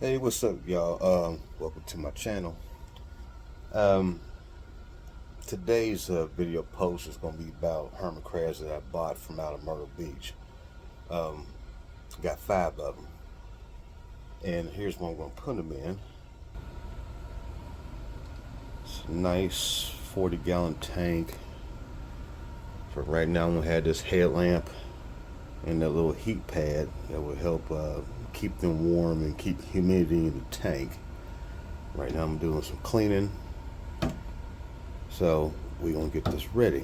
Hey, what's up, y'all? Welcome to my channel. Um, Today's video post is going to be about hermit crabs that I bought from out of Myrtle Beach. Um, got 5 of them, and here's what I'm going to put them in. It's a nice 40-gallon tank. For right now, I'm going to have this headlamp and that little heat pad that will help keep them warm and keep humidity in the tank. Right now, I'm doing some cleaning. So we're gonna get this ready.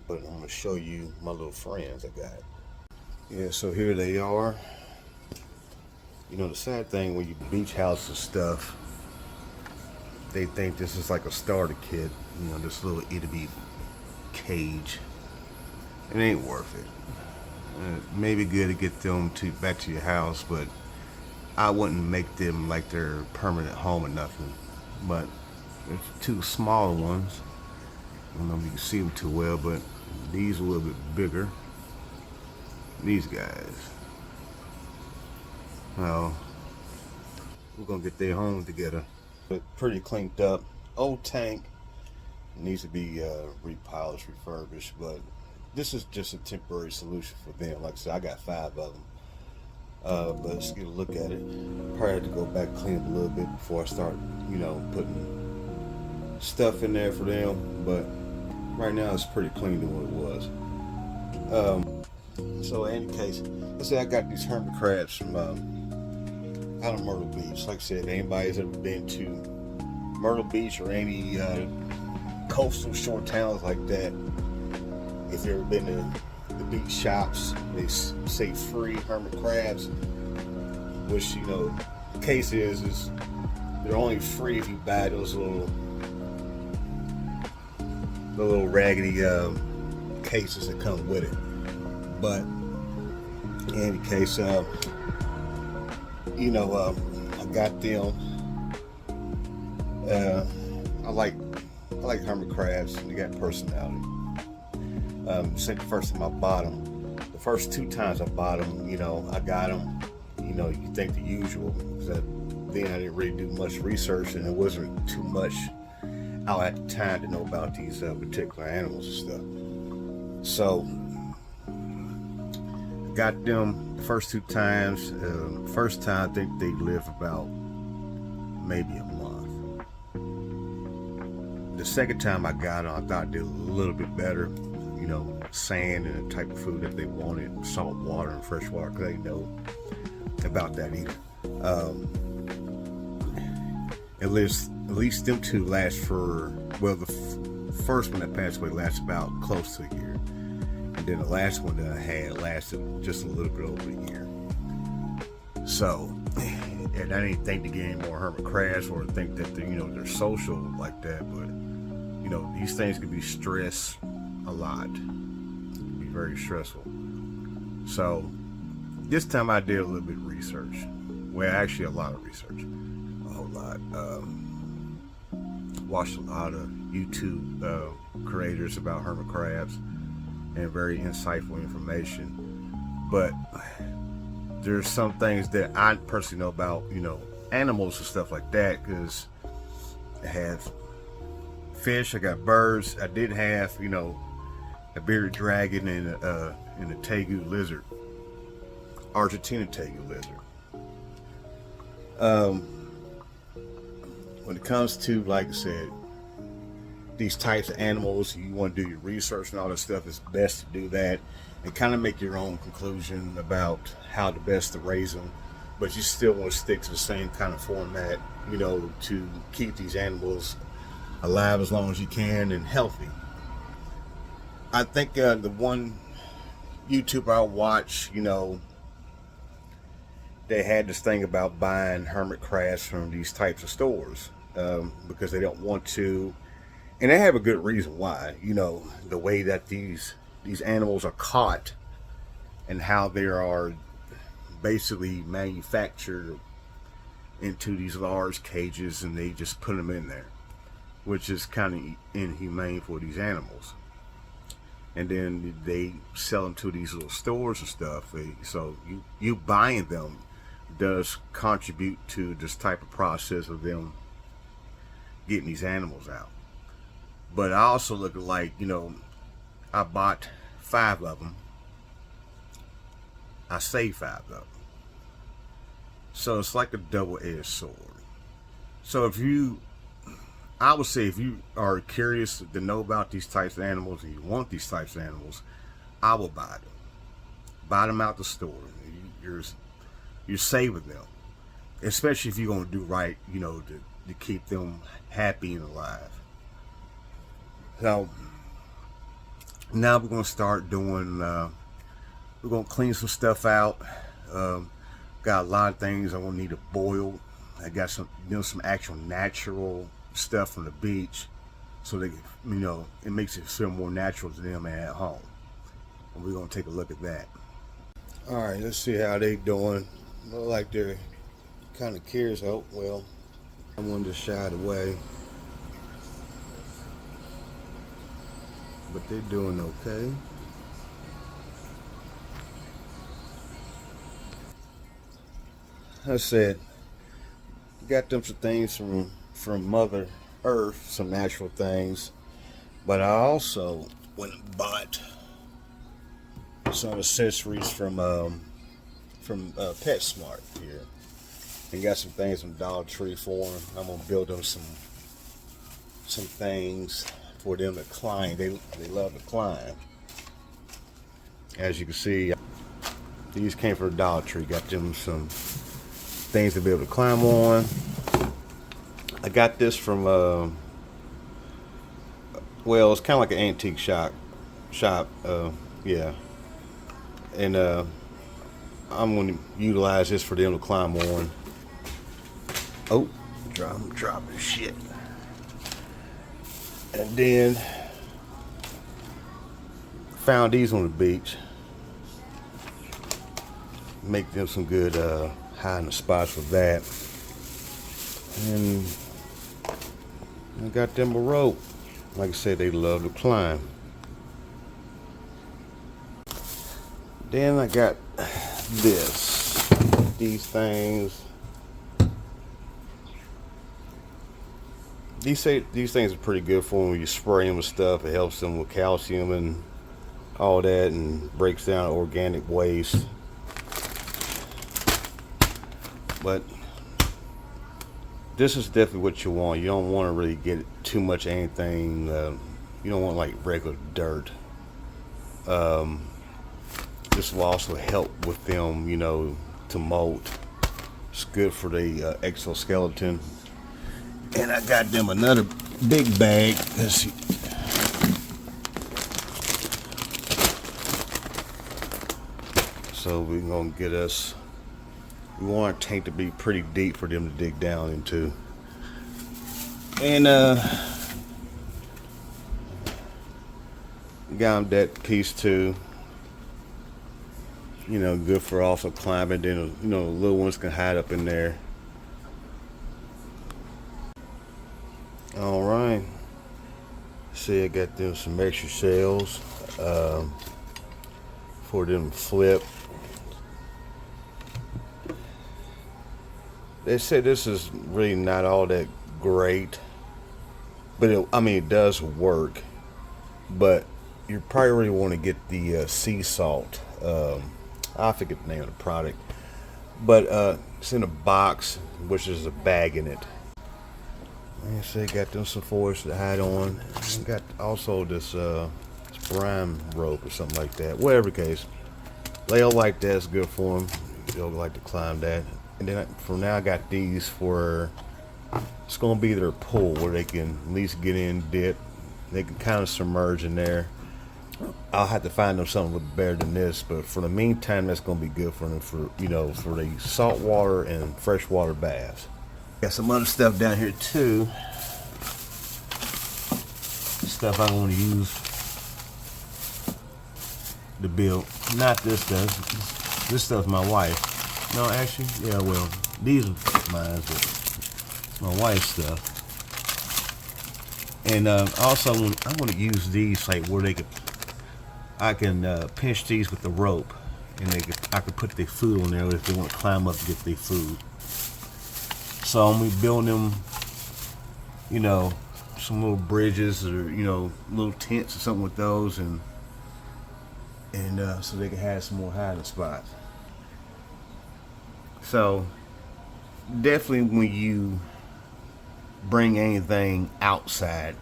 But I'm gonna show you my little friends I got. Yeah, so here they are. You know, the sad thing when you beach house and stuff, they think this is like a starter kit, you know, this little itty bitty cage. It ain't worth it. Maybe good to get them back to your house, but I wouldn't make them like their permanent home or nothing. But there's 2 smaller ones. I don't know if you can see them too well, but these are a little bit bigger. These guys. Well, we're gonna get their home together. But pretty cleaned up. Old tank. Needs to be repolished, refurbished, but this is just a temporary solution for them. Like I said, I got 5 of them. But let's get a look at it. Probably have to go back clean it a little bit before I start, you know, putting stuff in there for them. But right now it's pretty clean than what it was. So in any case, let's say I got these hermit crabs from out of Myrtle Beach. Like I said, anybody's ever been to Myrtle Beach or any coastal shore towns like that, if you've ever been to the beach shops, they say free hermit crabs, which, you know, the case is they're only free if you buy those little raggedy cases that come with it. But in any case, you know, I got them. I like hermit crabs, and they got personality. Since the first time I bought them, the first 2 times I bought them, you know, I got them. You know, you think the usual, because then I didn't really do much research, and it wasn't too much out at the time to know about these particular animals and stuff. So got them the first 2 times. First time I think they lived about maybe a month. The second time I got them, I thought they were a little bit better. You know, sand and the type of food that they wanted, salt water and fresh water, because they know about that either. At least them 2 last for, well, the first one that passed away lasted about close to a year, and then the last one that I had lasted just a little bit over a year. So, and I didn't think to get any more hermit crabs or think that they're social like that, but you know, these things can be stressed a lot. It can be very stressful. So this time I did a little bit of research. Well, actually a lot of research. A whole lot. Watched a lot of YouTube creators about hermit crabs, and very insightful information. But there's some things that I personally know about, you know, animals and stuff like that, because I have fish, I got birds, I did have, you know, a bearded dragon and a tegu lizard, Argentina tegu lizard. When it comes to, like I said, these types of animals, you want to do your research and all that stuff, it's best to do that and kind of make your own conclusion about how the best to raise them. But you still want to stick to the same kind of format, you know, to keep these animals alive as long as you can and healthy. I think the one YouTuber I watch, you know, they had this thing about buying hermit crabs from these types of stores because they don't want to, and they have a good reason why. You know, the way that these animals are caught and how they are basically manufactured into these large cages, and they just put them in there, which is kind of inhumane for these animals. And then they sell them to these little stores and stuff. So you buying them does contribute to this type of process of them getting these animals out. But I also look at, like, you know, I bought 5 of them. I saved 5 of them. So it's like a double-edged sword. So I would say if you are curious to know about these types of animals and you want these types of animals, I will buy them. Buy them out the store. You're saving them. Especially if you're going to do right, you know, to keep them happy and alive. So now we're going to start doing, we're going to clean some stuff out. Got a lot of things I won't need to boil. I got some, you know, some actual natural stuff from the beach, so they, you know, it makes it feel more natural to them at home. And we're gonna take a look at that. All right, let's see how they doing. Look like they're kind of curious. Oh well, I wanted to shy it away, but they're doing okay. I said, got them some things from Mother Earth, some natural things, but I also went and bought some accessories from PetSmart here, and got some things from Dollar Tree for them. I'm gonna build them some things for them to climb. They love to climb. As you can see, these came from the Dollar Tree. Got them some things to be able to climb on. I got this from well, it's kind of like an antique shop, yeah, and I'm going to utilize this for them to climb on. Oh, I'm dropping shit. And then found these on the beach. Make them some good hiding spots for that. And I got them a rope. Like I said, they love to climb. Then I got these things. These things are pretty good for them when you spray them with stuff. It helps them with calcium and all that, and breaks down organic waste. But this is definitely what you want. You don't want to really get too much anything. You don't want like regular dirt. This will also help with them, you know, to molt. It's good for the exoskeleton. And I got them another big bag. Let's see. So we're gonna get us. We want our tank to be pretty deep for them to dig down into. And got them that piece too. You know, good for also climbing. Then, you know, little ones can hide up in there. All right. See, I got them some extra shells for them to flip. They say this is really not all that great, but it does work. But you probably really want to get the sea salt. I forget the name of the product, but it's in a box, which is a bag in it. Like I say, got them some foils to hide on. And got also this brine rope or something like that. Whatever the case, layout like that's good for them. They'll like to climb that. And then for now, I got these for, it's going to be their pool where they can at least get in, dip. They can kind of submerge in there. I'll have to find them something a little better than this, but for the meantime, that's going to be good for them for, you know, for the saltwater and freshwater baths. Got some other stuff down here too. Stuff I want to use to build. Not this stuff. This stuff's my wife. No, actually, yeah, well, these are mine, but my wife's stuff. And also, I'm going to use these like where I can pinch these with the rope and I could put their food on there if they want to climb up to get their food. So I'm gonna be building them, you know, some little bridges or, you know, little tents or something with those, and so they can have some more hiding spots. So definitely when you bring anything outside,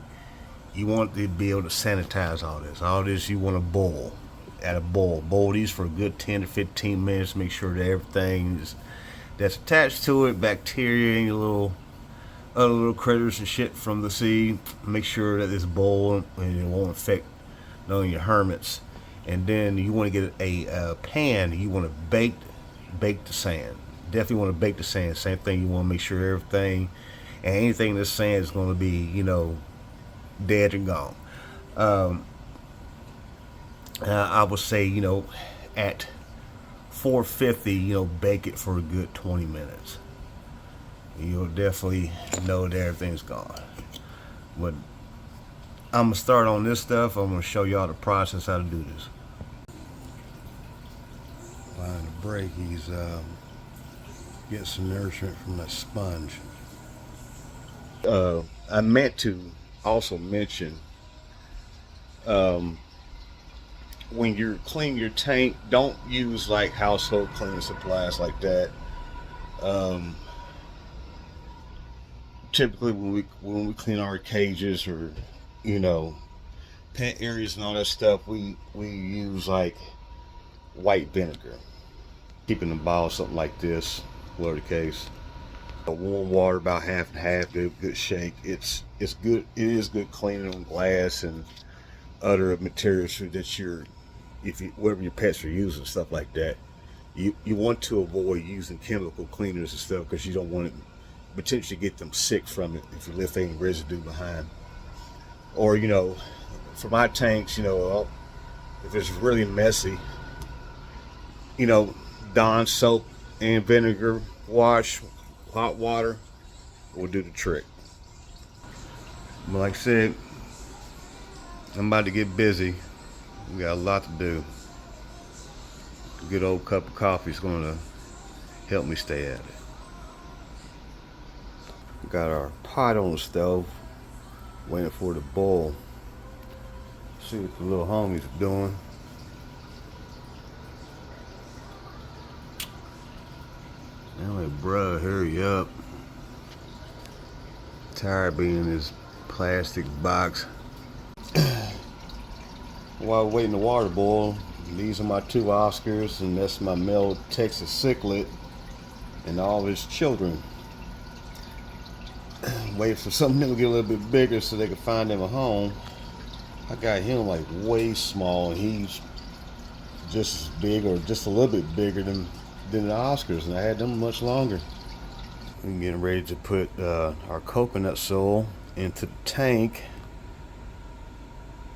you want to be able to sanitize all this. All this you want to boil at a boil. Boil these for a good 10 to 15 minutes. Make sure that everything that's attached to it, bacteria, and your other little critters and shit from the seed, make sure that it's boiled and it won't affect your hermits. And then you want to get a pan. You want to bake the sand. Definitely want to bake the sand. Same thing. You want to make sure everything and anything in the sand is going to be, you know, dead and gone. I would say, you know, at 450, you know, bake it for a good 20 minutes. You'll definitely know that everything's gone. But I'm gonna start on this stuff. I'm gonna show y'all the process how to do this. While in the break, he's getting some nourishment from that sponge. I meant to also mention, when you're cleaning your tank, don't use like household cleaning supplies like that. Typically when we clean our cages or, you know, pet areas and all that stuff, we use like white vinegar. Keeping the bottle something like this, whatever the case. Warm water, about half and half, good shake. It's good. It is good cleaning on glass and other materials that whatever your pets are using, stuff like that. You want to avoid using chemical cleaners and stuff because you don't want to potentially get them sick from it if you left any residue behind. Or, you know, for my tanks, you know, if it's really messy, you know, Dawn soap and vinegar wash, hot water will do the trick. But like I said, I'm about to get busy. We got a lot to do. A good old cup of coffee is going to help me stay at it. We got our pot on the stove, waiting for it to boil. See what the little homies are doing. I'm like, bruh, hurry up. Tired of being in this plastic box. While we're waiting the water to boil, these are my two Oscars, and that's my male Texas cichlid and all his children. Wait for something to get a little bit bigger so they can find him a home. I got him like way small, and he's just as big or just a little bit bigger than the Oscars, and I had them much longer. We're getting ready to put our coconut soil into the tank.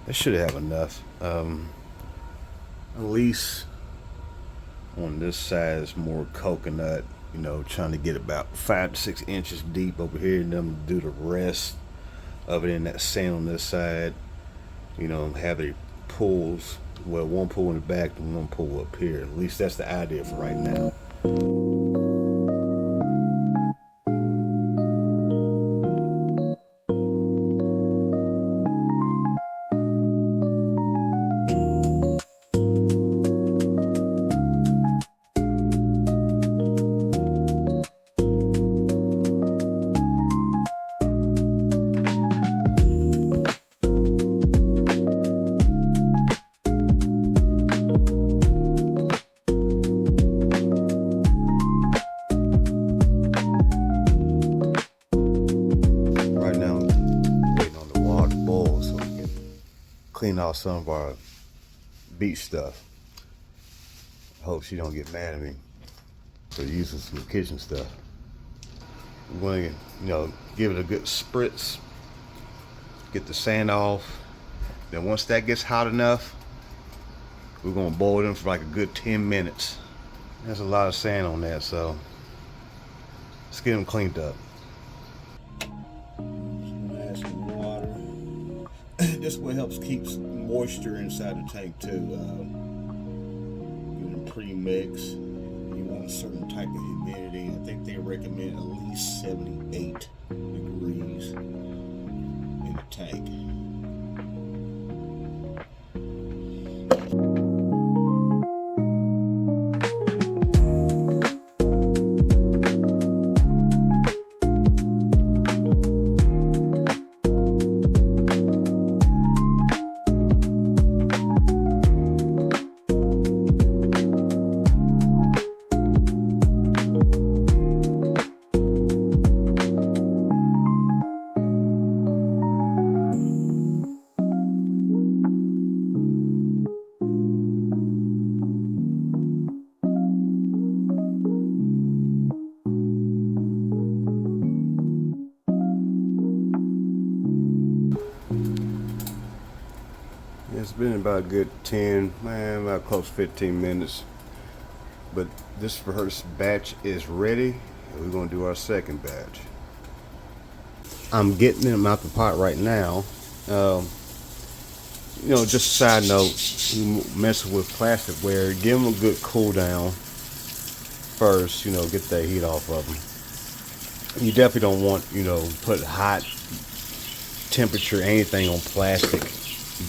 It should have enough. At least on this side is more coconut, you know, trying to get about 5 to 6 inches deep over here, and then do the rest of it in that sand on this side. You know, have the pools, well, one pool in the back and one pool up here. At least that's the idea for right now. Clean off some of our beach stuff. I hope she don't get mad at me for using some kitchen stuff. We're going to, you know, give it a good spritz, get the sand off. Then once that gets hot enough, we're going to boil them for like a good 10 minutes. There's a lot of sand on that, so let's get them cleaned up. This way helps keep moisture inside the tank too. Giving them pre-mix. You want a certain type of humidity. I think they recommend at least 78 degrees in the tank. It's been about a good 10, about close to 15 minutes. But this first batch is ready. We're going to do our second batch. I'm getting them out the pot right now. Just a side note, you messing with plasticware, give them a good cool down first, get that heat off of them. You definitely don't want, put hot temperature anything on plastic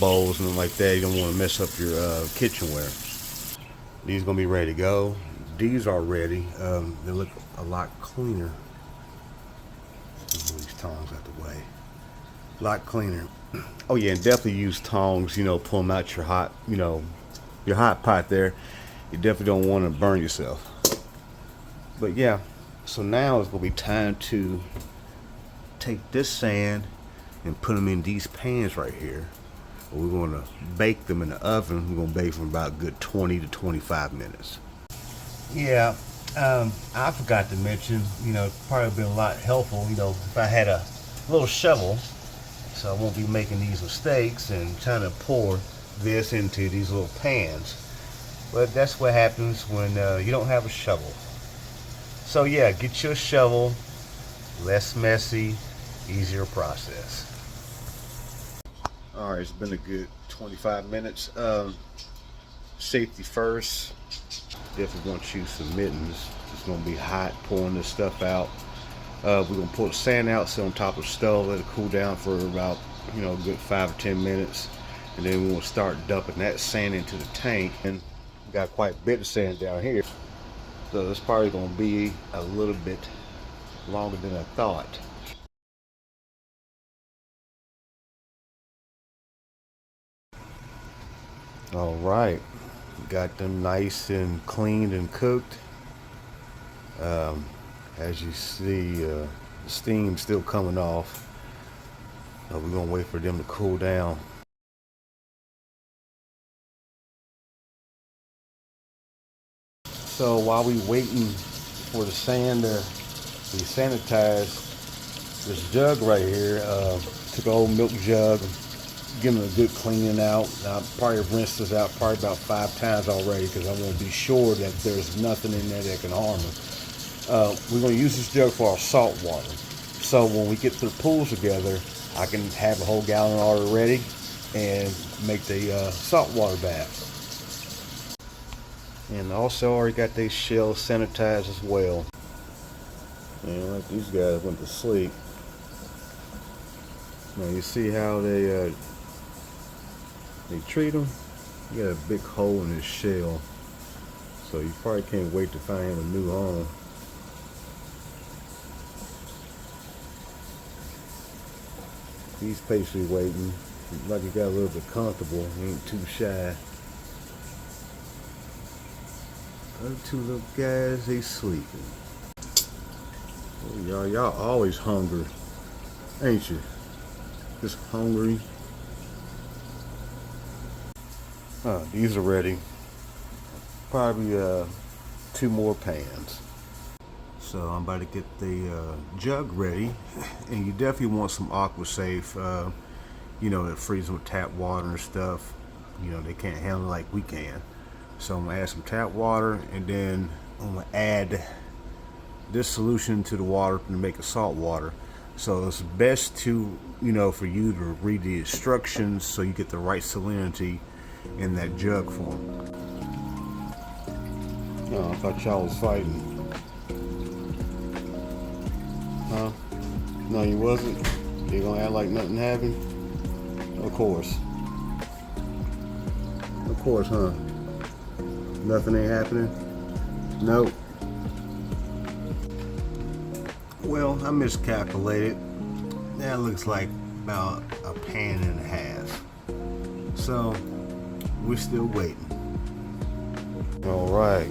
bowls and like that. You don't want to mess up your kitchenware. These are gonna be ready to go. These are ready. They look a lot cleaner. Move these tongs out the way. A lot cleaner. Oh yeah, and definitely use tongs. Pull them out your hot, your hot pot there. You definitely don't want to burn yourself. But yeah, so now it's gonna be time to take this sand and put them in these pans right here. We're going to bake them in the oven. We're going to bake them about a good 20 to 25 minutes. Yeah, I forgot to mention, probably been a lot helpful, if I had a little shovel, so I won't be making these mistakes and trying to pour this into these little pans. But that's what happens when you don't have a shovel. So yeah, get you a shovel, less messy, easier process. Alright, it's been a good 25 minutes. Safety first. Definitely want to use some mittens. It's going to be hot pouring this stuff out. We're going to pull the sand out, sit on top of the stove, let it cool down for about, a good 5 or 10 minutes. And then we'll start dumping that sand into the tank. And we got quite a bit of sand down here. So it's probably going to be a little bit longer than I thought. All right, got them nice and cleaned and cooked. As you see, the steam's still coming off. We're gonna wait for them to cool down. So while we waiting for the sand to be sanitized, this jug right here, took an old milk jug, give them a good cleaning out. I probably rinsed this out probably about 5 times already because I want to be sure that there's nothing in there that can harm them. We're going to use this jug for our salt water. So when we get the pools together, I can have a whole gallon already ready and make the salt water bath. And also already got these shells sanitized as well. And like these guys went to sleep. Now you see how they treat them. You got a big hole in his shell, so you probably can't wait to find him a new home. He's patiently waiting, like he got a little bit comfortable. He ain't too shy. Other two little guys, they sleeping. Oh, y'all always hungry, ain't you? Just hungry. These are ready. Probably 2 more pans. So I'm about to get the jug ready, and you definitely want some aqua safe. That freezes with tap water and stuff. They can't handle it like we can. So I'm gonna add some tap water, and then I'm gonna add this solution to the water to make it salt water. So it's best to, for you to read the instructions so you get the right salinity in that jug form. Oh, I thought y'all was fighting. Huh? No, you wasn't? You gonna act like nothing happened? Of course. Of course, huh? Nothing ain't happening? Nope. Well, I miscalculated. That looks like about a pan and a half. So, we're still waiting. Alright.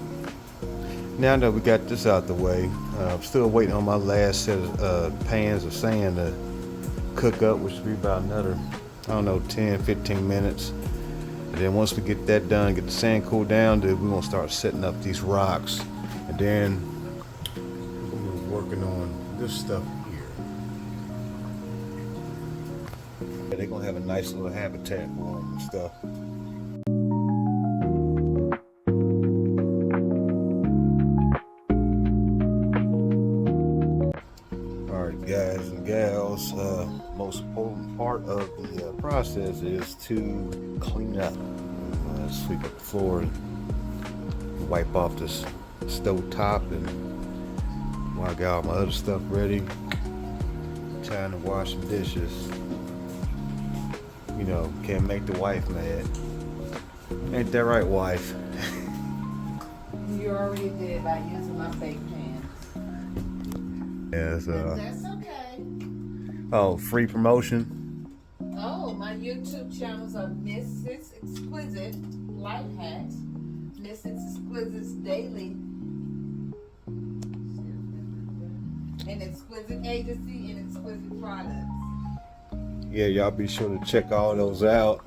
Now that we got this out the way, I'm still waiting on my last set of pans of sand to cook up, which will be about another, I don't know, 10-15 minutes. And then once we get that done, get the sand cooled down, dude, we're gonna start setting up these rocks. And then we're working on this stuff here. Yeah, they're gonna have a nice little habitat for them and stuff. Alright, guys and gals, most important part of the process is to clean up. Sweep up the floor and wipe off this stove top, and while I got all my other stuff ready, time to wash some dishes. You know, can't make the wife mad. Ain't that right, wife? You already did by using my fake pans. Yes, That's okay. oh, free promotion. Oh, my YouTube channels are Mrs. Exquisite Life Hacks, Mrs. Exquisite's Daily, and Exquisite Agency and Exquisite Products. Yeah, y'all be sure to check all those out.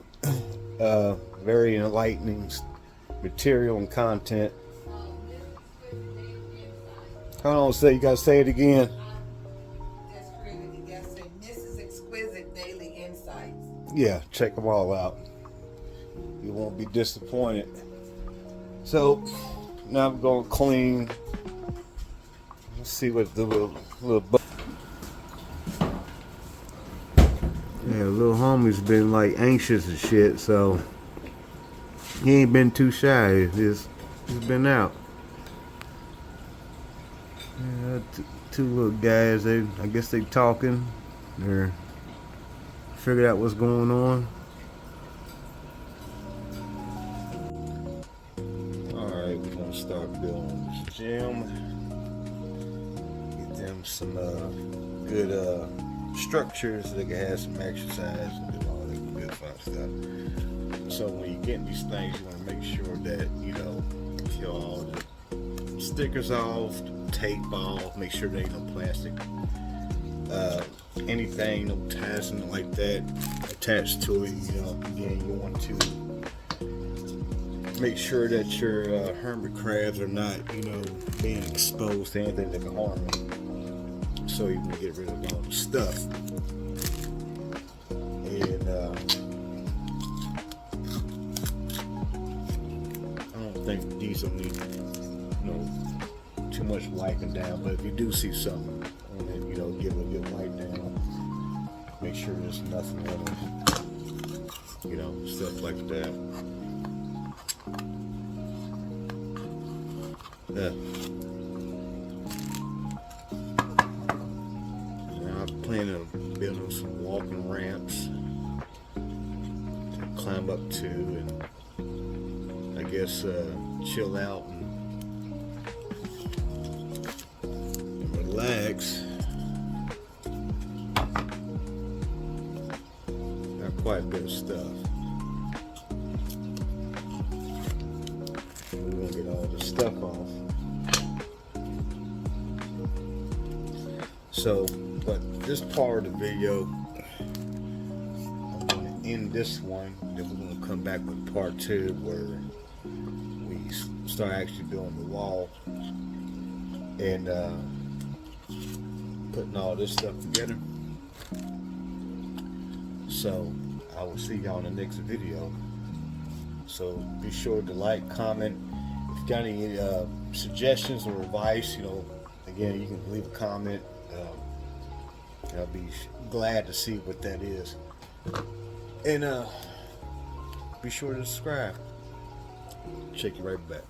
Very enlightening material and content. Hold on, you gotta say it again. Just created it yesterday. Mrs. Exquisite Daily Insights. Yeah, check them all out. You won't be disappointed. So now I'm gonna clean. Let's see what the little yeah, little homie's been like anxious and shit, so he ain't been too shy. He's been out. Yeah, two little guys. I guess they talking. They're figured out what's going on. All right, we're gonna start building this gym. Get them some good structures so they can have some exercise and do all that good fun stuff. So when you get these things, you want to make sure that peel all the stickers off, tape off, make sure there ain't no plastic, anything, no ties, something like that attached to it. Again, you want to make sure that your hermit crabs are not, being exposed to anything that can harm them. So you can get rid of all the stuff. And I don't think these will need, too much wiping down. But if you do see something on it, give it a good wipe down. Make sure there's nothing on it. Stuff like that. Yeah. Plan on building some walking ramps to climb up to and I guess chill out and relax. Got quite a bit of stuff. We're gonna get all this stuff off. So, but this part of the video, I'm going to end this one. Then we're going to come back with part 2 where we start actually building the wall and putting all this stuff together. So I will see y'all in the next video. So be sure to like, comment. If you got any suggestions or advice, again, you can leave a comment. I'll be glad to see what that is. And be sure to subscribe. Check you right back.